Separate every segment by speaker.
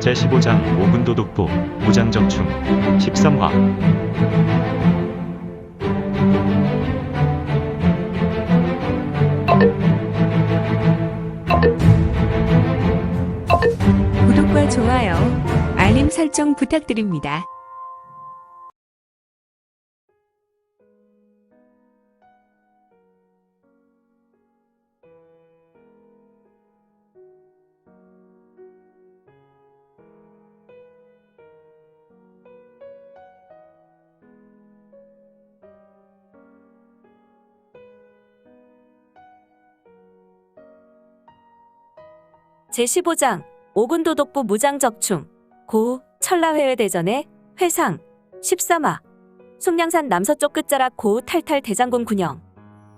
Speaker 1: 제15장 오군도독부 무장정충 13화.
Speaker 2: 구독과 좋아요, 알림 설정 부탁드립니다.
Speaker 3: 제15장 오군도독부 무장적충 고 천라회회 대전의 회상 13화. 숭량산 남서쪽 끝자락 고 탈탈 대장군 군영.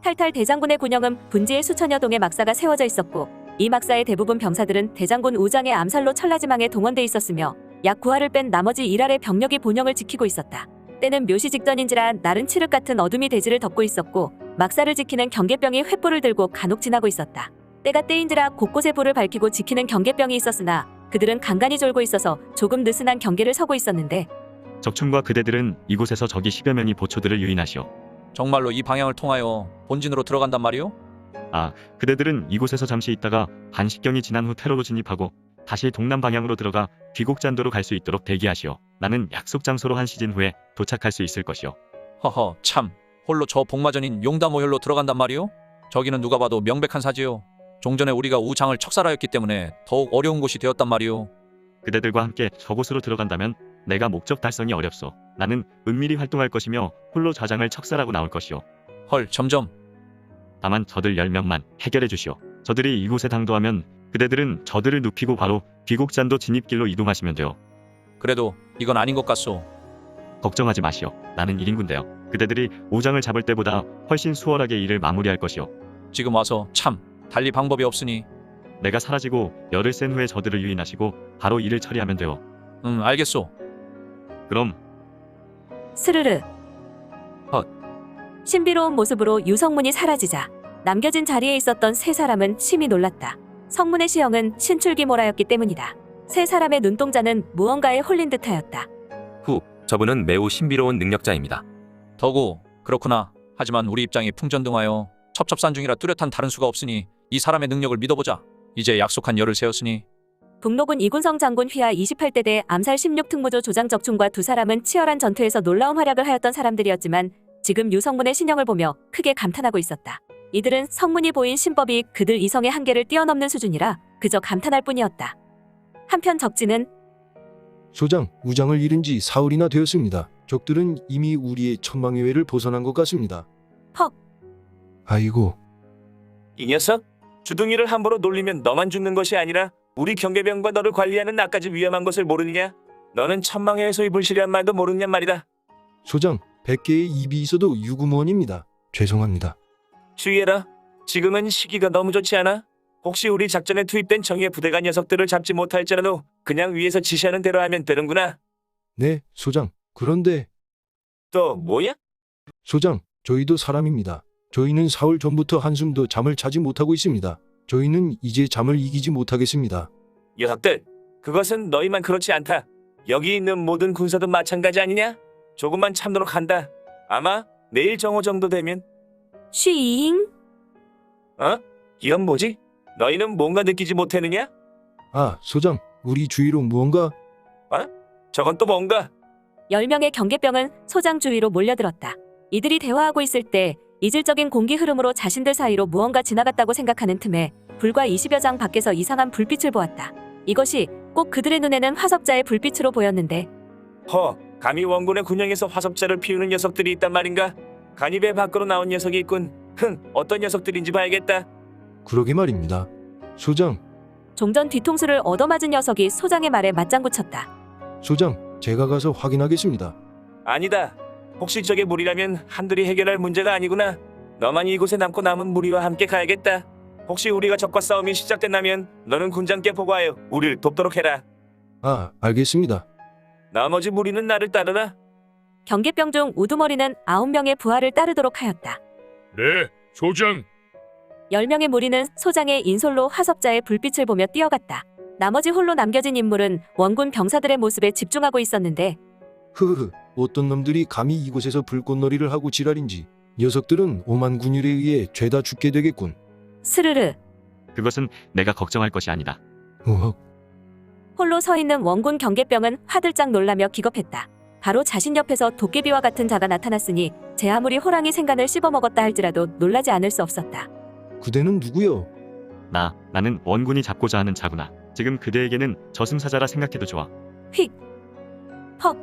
Speaker 3: 탈탈 대장군의 군영은 분지의 수천여 동의 막사가 세워져 있었고, 이 막사의 대부분 병사들은 대장군 우장의 암살로 천라지망에 동원돼 있었으며 약 9할을 뺀 나머지 1할의 병력이 본영을 지키고 있었다. 때는 묘시 직전인지라 날은 칠흑 같은 어둠이 대지를 덮고 있었고, 막사를 지키는 경계병이 횃불을 들고 간혹 지나고 있었다. 때가 때인지라 곳곳에 불을 밝히고 지키는 경계병이 있었으나 그들은 간간히 졸고 있어서 조금 느슨한 경계를 서고 있었는데,
Speaker 1: 적충과 그대들은 이곳에서 적이 10여 명이 보초들을 유인하시오.
Speaker 4: 정말로 이 방향을 통하여 본진으로 들어간단 말이오?
Speaker 1: 그대들은 이곳에서 잠시 있다가 반식경이 지난 후 테러로 진입하고 다시 동남 방향으로 들어가 귀곡잔도로 갈 수 있도록 대기하시오. 나는 약속 장소로 한 시즌 후에 도착할 수 있을 것이오.
Speaker 4: 허허, 참, 홀로 저 복마전인 용담오혈로 들어간단 말이오? 저기는 누가 봐도 명백한 사지요. 종전에 우리가 우장을 척살하였기 때문에 더욱 어려운 곳이 되었단 말이오.
Speaker 1: 그대들과 함께 저곳으로 들어간다면 내가 목적 달성이 어렵소. 나는 은밀히 활동할 것이며 홀로 좌장을 척살하고 나올 것이오.
Speaker 4: 헐, 점점.
Speaker 1: 다만 저들 10명만 해결해 주시오. 저들이 이곳에 당도하면 그대들은 저들을 눕히고 바로 귀곡잔도 진입길로 이동하시면 돼요.
Speaker 4: 그래도 이건 아닌 것 같소.
Speaker 1: 걱정하지 마시오. 나는 1인군데요. 그대들이 우장을 잡을 때보다 훨씬 수월하게 일을 마무리할 것이오.
Speaker 4: 지금 와서 참 달리 방법이 없으니.
Speaker 1: 내가 사라지고 열을 센 후에 저들을 유인하시고 바로 일을 처리하면 돼요.
Speaker 4: 알겠소.
Speaker 1: 그럼
Speaker 3: 스르르.
Speaker 4: 헛.
Speaker 3: 신비로운 모습으로 유성문이 사라지자 남겨진 자리에 있었던 세 사람은 심히 놀랐다. 성문의 시형은 신출귀몰하였기 때문이다. 세 사람의 눈동자는 무언가에 홀린 듯하였다.
Speaker 5: 저분은 매우 신비로운 능력자입니다.
Speaker 4: 더구, 그렇구나. 하지만 우리 입장이 풍전등하여 첩첩산중이라 뚜렷한 다른 수가 없으니 이 사람의 능력을 믿어보자. 이제 약속한 열을 세웠으니.
Speaker 3: 북록은 이군성 장군 휘하 28대대 암살 16특무조 조장적충과 두 사람은 치열한 전투에서 놀라운 활약을 하였던 사람들이었지만 지금 유성문의 신형을 보며 크게 감탄하고 있었다. 이들은 성문이 보인 신법이 그들 이성의 한계를 뛰어넘는 수준이라 그저 감탄할 뿐이었다. 한편 적진은
Speaker 6: 소장, 우장을 잃은 지 사흘이나 되었습니다. 적들은 이미 우리의 천망의회를 벗어난 것 같습니다.
Speaker 3: 헉.
Speaker 6: 아이고,
Speaker 7: 이 녀석! 주둥이를 함부로 놀리면 너만 죽는 것이 아니라 우리 경계병과 너를 관리하는 나까지 위험한 것을 모르느냐? 너는 천망회의 소위 불실이란 말도 모르느냐 말이다.
Speaker 6: 소장, 100개의 입이 있어도 유구무원입니다. 죄송합니다.
Speaker 7: 주의해라. 지금은 시기가 너무 좋지 않아? 혹시 우리 작전에 투입된 정예 부대가 녀석들을 잡지 못할지라도 그냥 위에서 지시하는 대로 하면 되는구나.
Speaker 6: 네, 소장. 그런데
Speaker 7: 또 뭐야?
Speaker 6: 소장, 저희도 사람입니다. 저희는 사흘 전부터 한숨도 잠을 자지 못하고 있습니다. 저희는 이제 잠을 이기지 못하겠습니다.
Speaker 7: 녀석들! 그것은 너희만 그렇지 않다. 여기 있는 모든 군사도 마찬가지 아니냐? 조금만 참도록 한다. 아마 내일 정오 정도 되면.
Speaker 3: 쉬잉.
Speaker 7: 이건 뭐지? 너희는 뭔가 느끼지 못했느냐?
Speaker 6: 소장, 우리 주위로 무언가...
Speaker 7: 저건 또 뭔가?
Speaker 3: 10명의 경계병은 소장 주위로 몰려들었다. 이들이 대화하고 있을 때 이질적인 공기 흐름으로 자신들 사이로 무언가 지나갔다고 생각하는 틈에 불과 20여 장 밖에서 이상한 불빛을 보았다. 이것이 꼭 그들의 눈에는 화섭자의 불빛으로 보였는데,
Speaker 7: 감히 원군의 군영에서 화섭자를 피우는 녀석들이 있단 말인가? 간입의 밖으로 나온 녀석이 있군. 어떤 녀석들인지 봐야겠다.
Speaker 6: 그러게 말입니다. 소장,
Speaker 3: 종전 뒤통수를 얻어맞은 녀석이 소장의 말에 맞장구 쳤다.
Speaker 6: 소장, 제가 가서 확인하겠습니다.
Speaker 7: 아니다. 혹시 저게 무리라면 한둘이 해결할 문제가 아니구나. 너만이 이곳에 남고 남은 무리와 함께 가야겠다. 혹시 우리가 적과 싸움이 시작된다면 너는 군장께 보고하여 우리를 돕도록 해라.
Speaker 6: 알겠습니다.
Speaker 7: 나머지 무리는 나를 따르라.
Speaker 3: 경계병 중 우두머리는 9명의 부하를 따르도록 하였다.
Speaker 8: 네, 소장.
Speaker 3: 10명의 무리는 소장의 인솔로 화섭자의 불빛을 보며 뛰어갔다. 나머지 홀로 남겨진 인물은 원군 병사들의 모습에 집중하고 있었는데
Speaker 6: 흐흐, 어떤 놈들이 감히 이곳에서 불꽃놀이를 하고 지랄인지. 녀석들은 오만 군율에 의해 죄다 죽게 되겠군.
Speaker 3: 스르르
Speaker 1: 그것은 내가 걱정할 것이 아니다.
Speaker 6: 어헉,
Speaker 3: 홀로 서 있는 원군 경계병은 화들짝 놀라며 기겁했다. 바로 자신 옆에서 도깨비와 같은 자가 나타났으니 제 아무리 호랑이 생간을 씹어먹었다 할지라도 놀라지 않을 수 없었다.
Speaker 6: 그대는 누구여?
Speaker 1: 나는 원군이 잡고자 하는 자구나. 지금 그대에게는 저승사자라 생각해도 좋아.
Speaker 3: 휙! 퍽!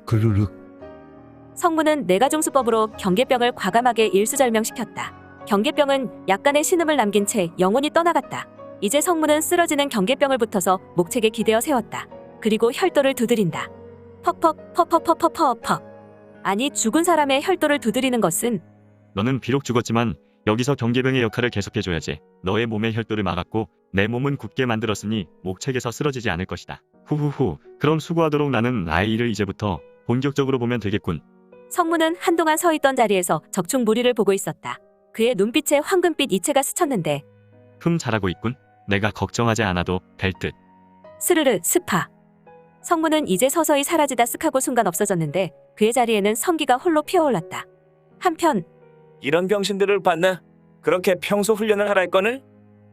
Speaker 6: 그르륵.
Speaker 3: 성문은 내가중수법으로 경계병을 과감하게 일수절명시켰다. 경계병은 약간의 신음을 남긴 채 영혼이 떠나갔다. 이제 성문은 쓰러지는 경계병을 붙어서 목책에 기대어 세웠다. 그리고 혈도를 두드린다. 퍽퍽 퍽퍽퍽퍽퍽퍽. 아니 죽은 사람의 혈도를 두드리는 것은
Speaker 1: 너는 비록 죽었지만 여기서 경계병의 역할을 계속해줘야지. 너의 몸의 혈도를 막았고 내 몸은 굳게 만들었으니 목책에서 쓰러지지 않을 것이다. 후후후. 그럼 수고하도록. 나는 나의 일을 이제부터 본격적으로 보면 되겠군.
Speaker 3: 성문은 한동안 서 있던 자리에서 적중 무리를 보고 있었다. 그의 눈빛에 황금빛 이체가 스쳤는데
Speaker 1: 잘하고 있군. 내가 걱정하지 않아도 될 듯.
Speaker 3: 스르르 스파. 성문은 이제 서서히 사라지다 쓱 하고 순간 없어졌는데 그의 자리에는 성기가 홀로 피어올랐다. 한편
Speaker 7: 이런 병신들을 봤나? 그렇게 평소 훈련을 하랄 거늘?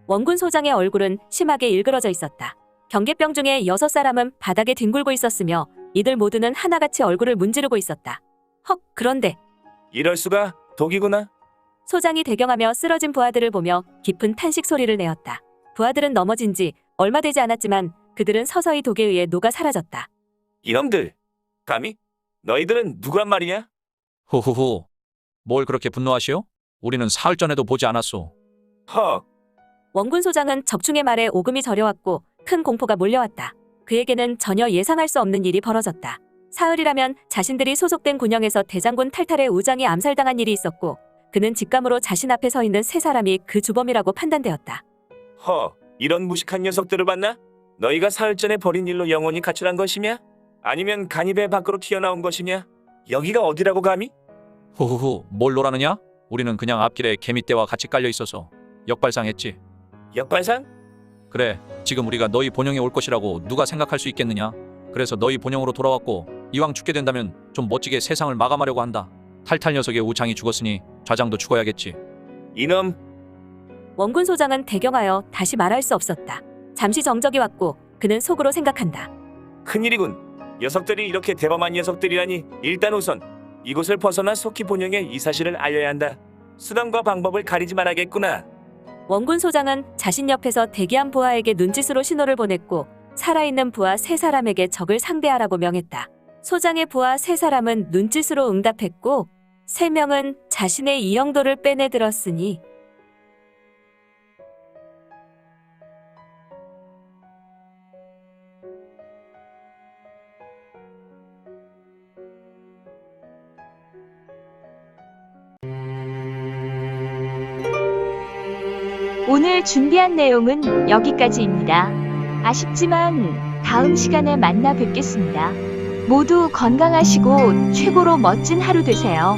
Speaker 3: 원군 소장의 얼굴은 심하게 일그러져 있었다. 경계병 중에 6사람은 바닥에 뒹굴고 있었으며 이들 모두는 하나같이 얼굴을 문지르고 있었다. 헉, 그런데
Speaker 7: 이럴 수가. 독이구나.
Speaker 3: 소장이 대경하며 쓰러진 부하들을 보며 깊은 탄식 소리를 내었다. 부하들은 넘어진 지 얼마 되지 않았지만 그들은 서서히 독에 의해 녹아 사라졌다.
Speaker 7: 이놈들. 감히? 너희들은 누구란 말이냐?
Speaker 4: 후후후. 뭘 그렇게 분노하시오? 우리는 사흘 전에도 보지 않았소.
Speaker 7: 헉.
Speaker 3: 원군 소장은 적충의 말에 오금이 저려왔고 큰 공포가 몰려왔다. 그에게는 전혀 예상할 수 없는 일이 벌어졌다. 사흘이라면 자신들이 소속된 군영에서 대장군 탈탈의 우장이 암살당한 일이 있었고 그는 직감으로 자신 앞에 서 있는 3사람이 그 주범이라고 판단되었다.
Speaker 7: 이런 무식한 녀석들을 봤나? 너희가 사흘 전에 벌인 일로 영혼이 가출한 것이냐? 아니면 간이배 밖으로 튀어나온 것이냐? 여기가 어디라고 감히?
Speaker 4: 후후후. 뭘 놀아느냐? 우리는 그냥 앞길에 개미떼와 같이 깔려 있어서 역발상했지.
Speaker 7: 역발상?
Speaker 4: 그래, 지금 우리가 너희 본영에 올 것이라고 누가 생각할 수 있겠느냐? 그래서 너희 본영으로 돌아왔고 이왕 죽게 된다면 좀 멋지게 세상을 마감하려고 한다. 탈탈 녀석의 우창이 죽었으니 좌장도 죽어야겠지.
Speaker 7: 이놈.
Speaker 3: 원군 소장은 대경하여 다시 말할 수 없었다. 잠시 정적이 왔고 그는 속으로 생각한다.
Speaker 7: 큰일이군. 녀석들이 이렇게 대범한 녀석들이라니. 일단 우선 이곳을 벗어나 속히 본영에 이 사실을 알려야 한다. 수단과 방법을 가리지 말아야겠구나.
Speaker 3: 원군 소장은 자신 옆에서 대기한 부하에게 눈짓으로 신호를 보냈고 살아있는 부하 3사람에게 적을 상대하라고 명했다. 소장의 부하 3사람은 눈짓으로 응답했고 3명은 자신의 이영도를 빼내들었으니
Speaker 8: 오늘 준비한 내용은 여기까지입니다. 아쉽지만 다음 시간에 만나 뵙겠습니다. 모두 건강하시고 최고로 멋진 하루 되세요.